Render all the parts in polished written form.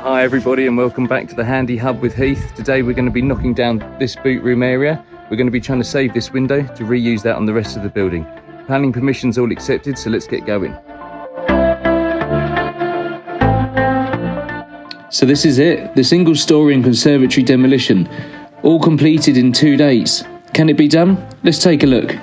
Hi everybody and welcome back to the Handy Hub with Heath. Today we're going to be knocking down this boot room area. We're going to be trying to save this window to reuse that on the rest of the building. Planning permission's all accepted, so let's get going. So this is it, the single story and conservatory demolition. All completed in 2 days. Can it be done? Let's take a look.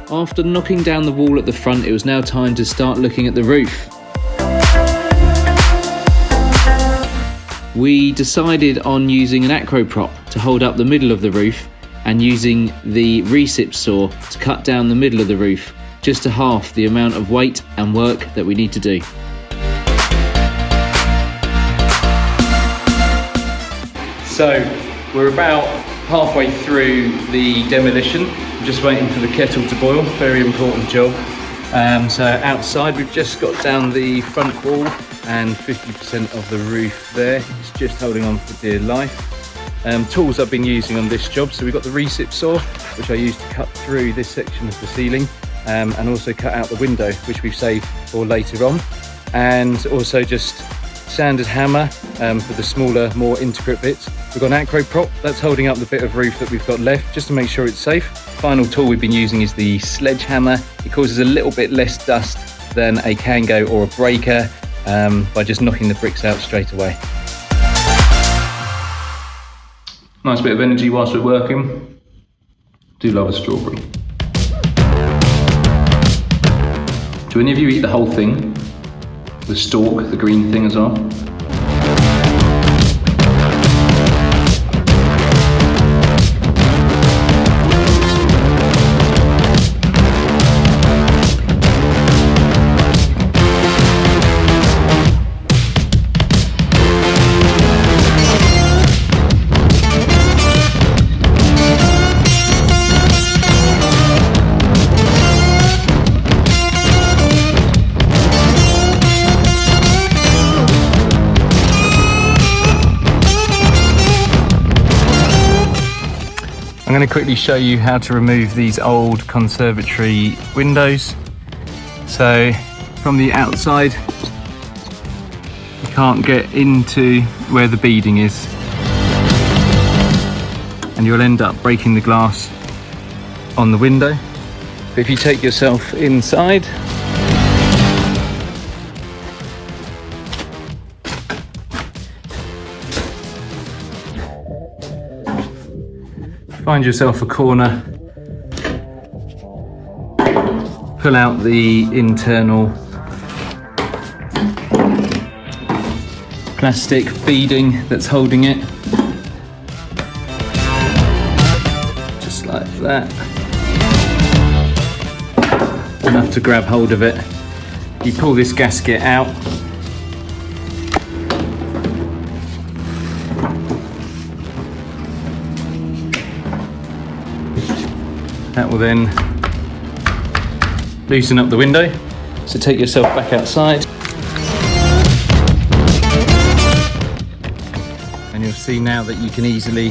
After knocking down the wall at the front, it was now time to start looking at the roof. We decided on using an acro prop to hold up the middle of the roof and using the recip saw to cut down the middle of the roof, just to half the amount of weight and work that we need to do. So we're about halfway through the demolition. Just waiting for the kettle to boil, very important job. So outside we've just got down the front wall and 50% of the roof there. It's just holding on for dear life. Tools I've been using on this job, so we've got the recip saw, which I used to cut through this section of the ceiling, and also cut out the window, which we've saved for later on. And also just sanded hammer for the smaller, more intricate bits. We've got an acro prop that's holding up the bit of roof that we've got left, just to make sure it's safe. Final tool we've been using is the sledgehammer. It causes a little bit less dust than a Kango or a breaker by just knocking the bricks out straight away. Nice bit of energy whilst we're working. Do love a strawberry. Do any of you eat the whole thing? The stalk, the green thing as well? I'm going to quickly show you how to remove these old conservatory windows. So from the outside, you can't get into where the beading is, and you'll end up breaking the glass on the window. But if you take yourself inside, find yourself a corner, pull out the internal plastic beading that's holding it, just like that. Enough to grab hold of it. You pull this gasket out, That will then loosen up the window. So take yourself back outside. And you'll see now that you can easily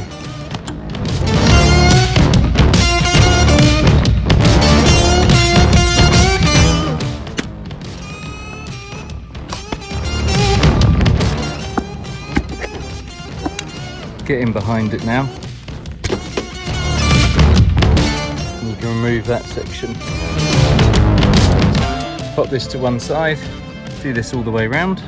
get in behind it now. And you can remove that section. Pop this to one side, do this all the way around.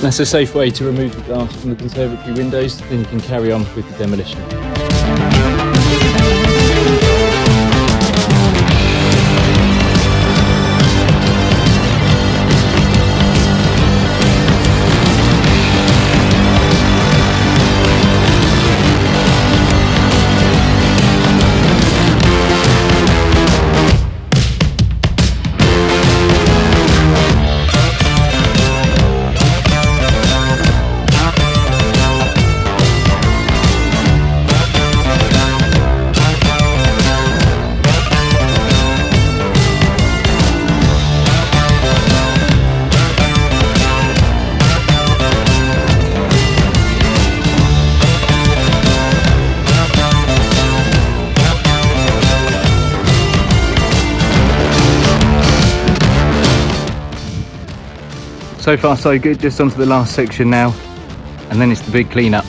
That's a safe way to remove the glass from the conservatory windows, then you can carry on with the demolition. So far so good, just onto the last section now, and then it's the big clean up.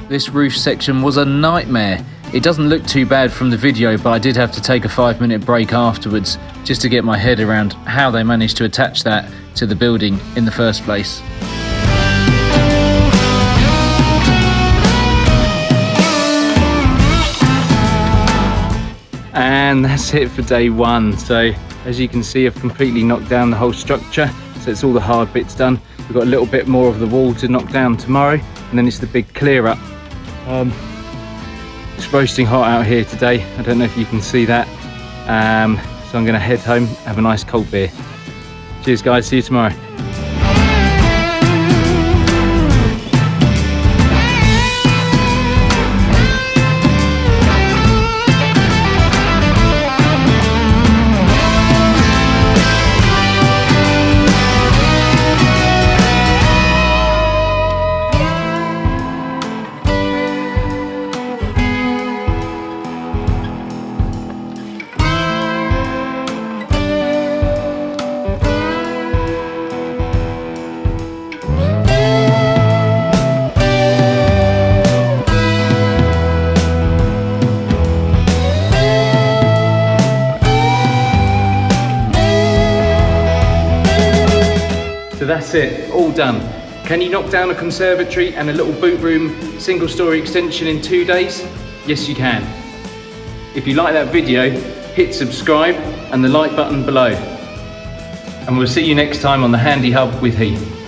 This roof section was a nightmare. It doesn't look too bad from the video, but I did have to take a 5-minute break afterwards just to get my head around how they managed to attach that to the building in the first place. And that's it for day one. So as you can see, I've completely knocked down the whole structure. So it's all the hard bits done. We've got a little bit more of the wall to knock down tomorrow, and then it's the big clear up. It's roasting hot out here today. I don't know if you can see that. So I'm gonna head home, have a nice cold beer. Cheers guys, see you tomorrow. So that's it, all done. Can you knock down a conservatory and a little boot room single-story extension in 2 days? Yes, you can. If you like that video, hit subscribe and the like button below. And we'll see you next time on the Handy Hub with Heath.